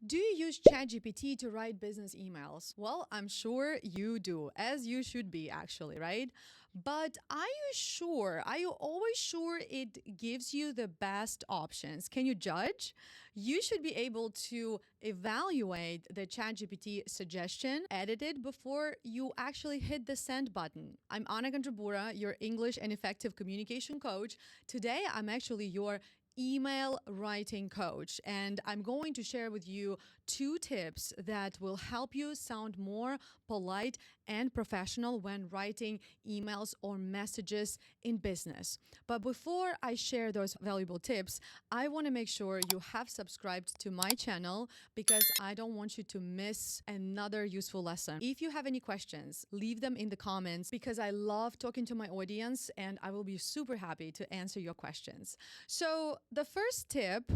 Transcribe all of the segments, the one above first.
Do you use ChatGPT to write business emails? Well, I'm sure you do, as you should be, actually, right? But are you always sure it gives you the best options? Can you judge? You should be able to evaluate the ChatGPT suggestion, edit it before you actually hit the send button. I'm Anna Gandrabura, your English and effective communication coach. Today, I'm actually your email writing coach, and I'm going to share with you two tips that will help you sound more polite and professional when writing emails or messages in business. But before I share those valuable tips, I want to make sure you have subscribed to my channel because I don't want you to miss another useful lesson. If you have any questions, leave them in the comments because I love talking to my audience and I will be super happy to answer your questions. So, the first tip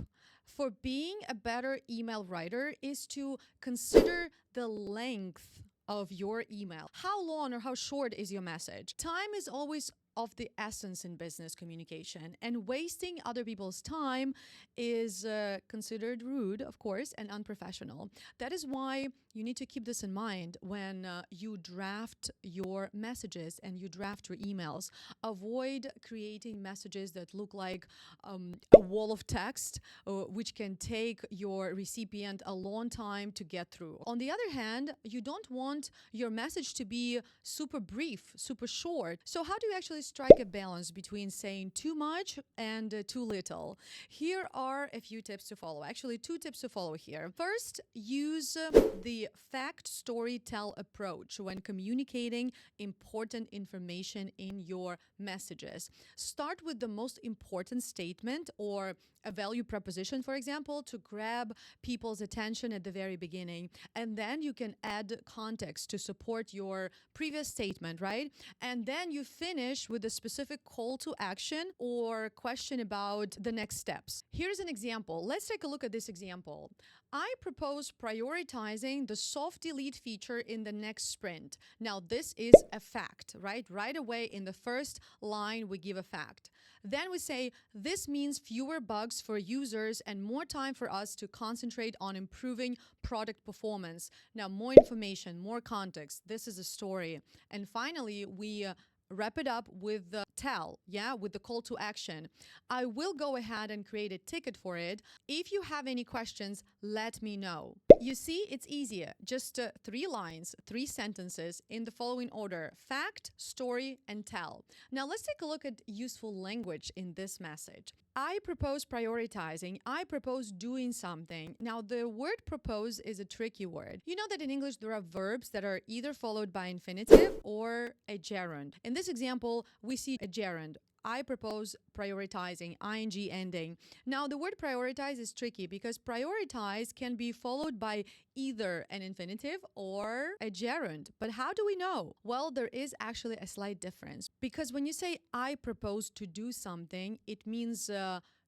for being a better email writer is to consider the length of your email. How long or how short is your message? Time is always of the essence in business communication, and wasting other people's time is considered rude, of course, and unprofessional. That is why you need to keep this in mind when you draft your messages and you draft your emails. Avoid creating messages that look like a wall of text, which can take your recipient a long time to get through. On the other hand, you don't want your message to be super brief, super short. So, how do you actually strike a balance between saying too much and too little? Here are a few tips to follow. Actually, two tips to follow here. First, use the fact, story, tell approach when communicating important information in your messages. Start with the most important statement or a value proposition, for example, to grab people's attention at the very beginning. And then you can add context to support your previous statement, right? And then you finish with a specific call to action or question about the next steps. Here's an example. Let's take a look at this example. I propose prioritizing the soft delete feature in the next sprint. Now, this is a fact, right? Right away in the first line, we give a fact. Then we say, this means fewer bugs for users and more time for us to concentrate on improving product performance. Now, more information, more context. This is a story. And finally, we wrap it up with the tell, with the call to action. I will go ahead and create a ticket for it. If you have any questions, let me know. You see, it's easier. Just 3 lines, 3 sentences in the following order: fact, story, and tell. Now, let's take a look at useful language in this message. I propose prioritizing. I propose doing something. Now, the word propose is a tricky word. You know that in English there are verbs that are either followed by infinitive or a gerund. In this example, we see a gerund. I propose prioritizing, ing ending. Now, the word prioritize is tricky because prioritize can be followed by either an infinitive or a gerund. But how do we know? Well, there is actually a slight difference because when you say I propose to do something, it means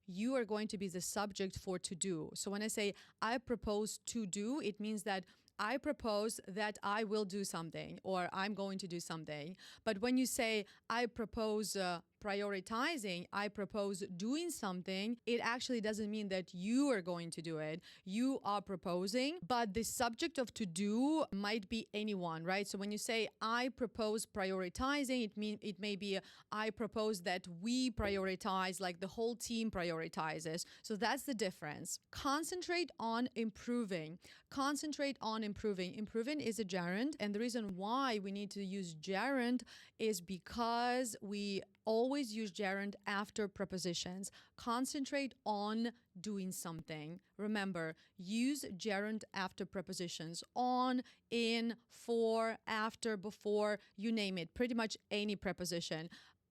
you are going to be the subject for to do. So when I say I propose to do, it means that I propose that I will do something or I'm going to do something. But when you say I propose prioritizing, I propose doing something, it actually doesn't mean that you are going to do it. You are proposing, but the subject of to do might be anyone, right? So when you say I propose prioritizing, it may be I propose that we prioritize, like the whole team prioritizes. So that's the difference. Concentrate on improving. Concentrate on improving. Improving is a gerund, and the reason why we need to use gerund is because we always use gerund after prepositions. Concentrate on doing something. Remember, use gerund after prepositions. On, in, for, after, before, you name it. Pretty much any preposition.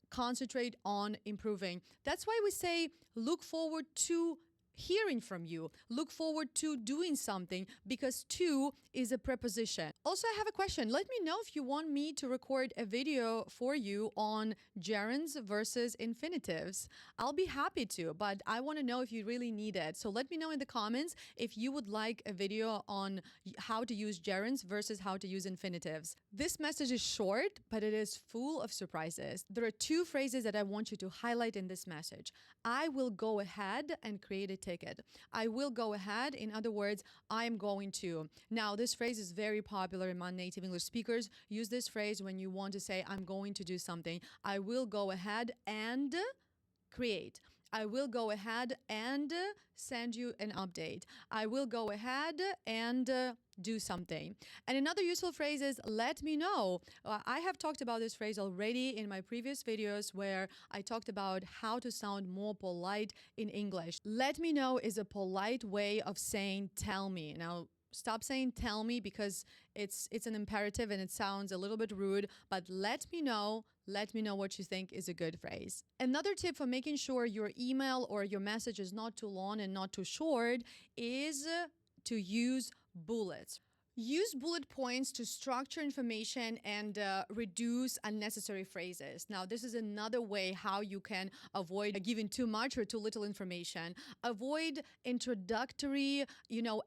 Concentrate on improving. That's why we say look forward to hearing from you. Look forward to doing something because to is a preposition. Also, I have a question. Let me know if you want me to record a video for you on gerunds versus infinitives. I'll be happy to, but I want to know if you really need it. So let me know in the comments if you would like a video on how to use gerunds versus how to use infinitives. This message is short, but it is full of surprises. There are 2 phrases that I want you to highlight in this message. I will go ahead and create a ticket. I will go ahead. In other words, I'm going to. Now, this phrase is very popular among native English speakers. Use this phrase when you want to say, I'm going to do something. I will go ahead and create. I will go ahead and send you an update. I will go ahead and do something. And another useful phrase is let me know. I have talked about this phrase already in my previous videos where I talked about how to sound more polite in English. Let me know is a polite way of saying tell me. Now, stop saying tell me because it's an imperative and it sounds a little bit rude, but let me know what you think is a good phrase. Another tip for making sure your email or your message is not too long and not too short is to use bullets. Use bullet points to structure information and reduce unnecessary phrases. Now, this is another way how you can avoid giving too much or too little information. Avoid introductory,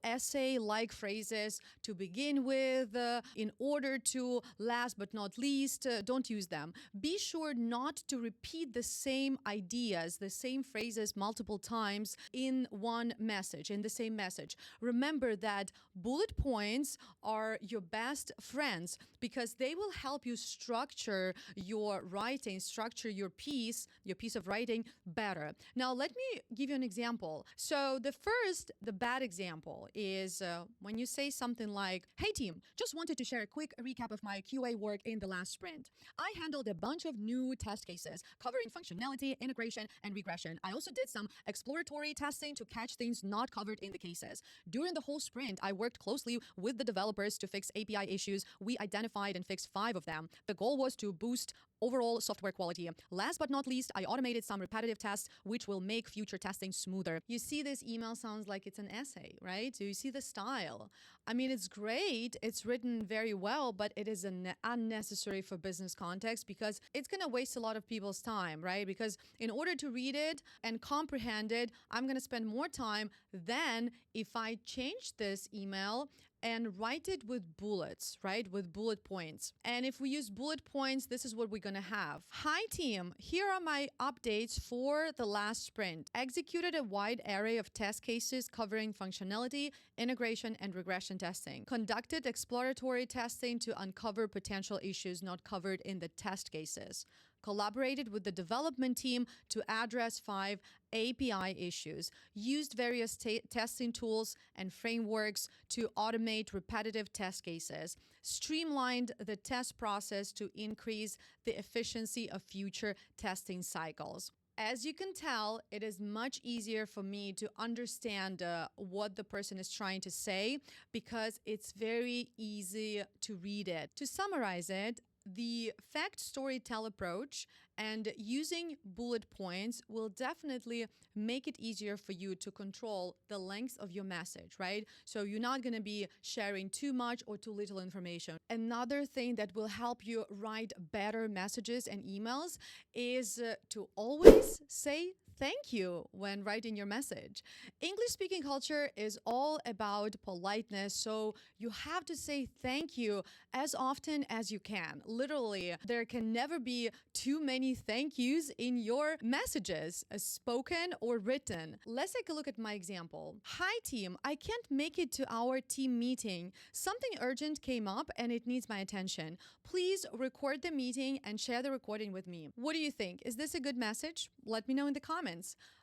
essay-like phrases to begin with. In order to, last but not least, don't use them. Be sure not to repeat the same ideas, the same phrases multiple times in one message, in the same message. Remember that bullet points are your best friends because they will help you structure your writing, structure your piece of writing better. Now, let me give you an example. So the bad example is when you say something like, hey team, just wanted to share a quick recap of my QA work in the last sprint. I handled a bunch of new test cases covering functionality, integration, and regression. I also did some exploratory testing to catch things not covered in the cases. During the whole sprint, I worked closely with the developers to fix API issues. We identified and fixed 5 of them. The goal was to boost overall software quality. Last but not least, I automated some repetitive tests, which will make future testing smoother. You see, this email sounds like it's an essay, right? So you see the style. I mean, it's great. It's written very well, but it is unnecessary for business context because it's going to waste a lot of people's time, right? Because in order to read it and comprehend it, I'm going to spend more time than if I change this email and write it with bullets, right? With bullet points. And if we use bullet points, this is what we're gonna have. Hi team, here are my updates for the last sprint. Executed a wide array of test cases covering functionality, integration, and regression testing. Conducted exploratory testing to uncover potential issues not covered in the test cases. Collaborated with the development team to address 5 API issues, used various testing tools and frameworks to automate repetitive test cases, streamlined the test process to increase the efficiency of future testing cycles. As you can tell, it is much easier for me to understand what the person is trying to say because it's very easy to read it. To summarize it, the fact storytell approach and using bullet points will definitely make it easier for you to control the length of your message, right? So you're not going to be sharing too much or too little information. Another thing that will help you write better messages and emails is to always say thank you when writing your message. English speaking culture is all about politeness, so you have to say thank you as often as you can. Literally, there can never be too many thank yous in your messages, spoken or written. Let's take a look at my example. Hi team, I can't make it to our team meeting. Something urgent came up and it needs my attention. Please record the meeting and share the recording with me. What do you think? Is this a good message? Let me know in the comments.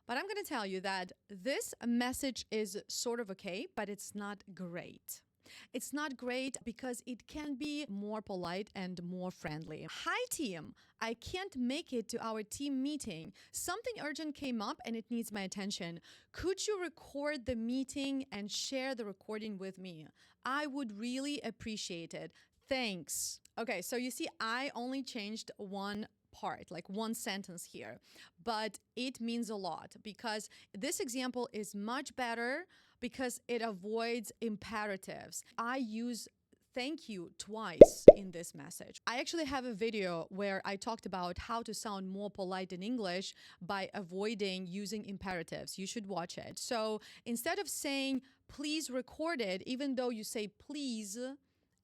But I'm going to tell you that this message is sort of okay, but it's not great. It's not great because it can be more polite and more friendly. Hi team, I can't make it to our team meeting. Something urgent came up and it needs my attention. Could you record the meeting and share the recording with me? I would really appreciate it. Thanks. Okay, so you see, I only changed one part, like one sentence here, but it means a lot because this example is much better because it avoids imperatives. I use thank you twice in this message. I actually have a video where I talked about how to sound more polite in English by avoiding using imperatives. You should watch it. So instead of saying please record it, even though you say please,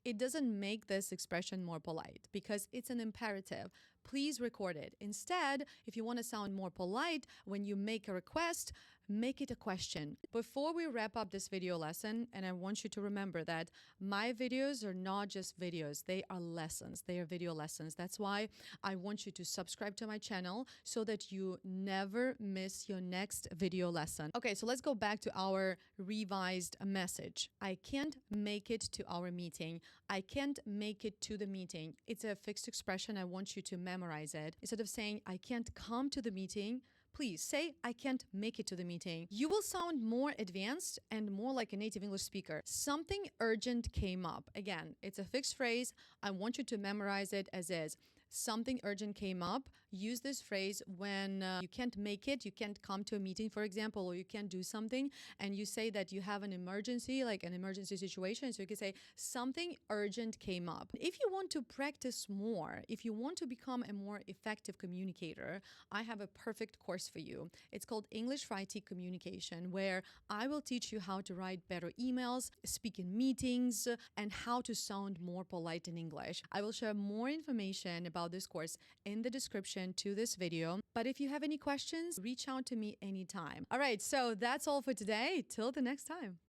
it doesn't make this expression more polite because it's an imperative. please record it. Instead, if you want to sound more polite, when you make a request, make it a question. Before we wrap up this video lesson, and I want you to remember that my videos are not just videos, they are lessons. They are video lessons. That's why I want you to subscribe to my channel so that you never miss your next video lesson. Okay, so let's go back to our revised message. I can't make it to our meeting. I can't make it to the meeting. It's a fixed expression. I want you to memorize it. Instead of saying, I can't come to the meeting, please say, I can't make it to the meeting. You will sound more advanced and more like a native English speaker. Something urgent came up. Again, it's a fixed phrase. I want you to memorize it as is. Something urgent came up. Use this phrase when you can't make it, you can't come to a meeting, for example, or you can't do something, and you say that you have an emergency, like an emergency situation. So you can say, something urgent came up. If you want to practice more, if you want to become a more effective communicator, I have a perfect course for you. It's called English for IT Communication, where I will teach you how to write better emails, speak in meetings, and how to sound more polite in English. I will share more information about this course in the description to this video. But if you have any questions, reach out to me anytime. All right, so that's all for today. Till the next time.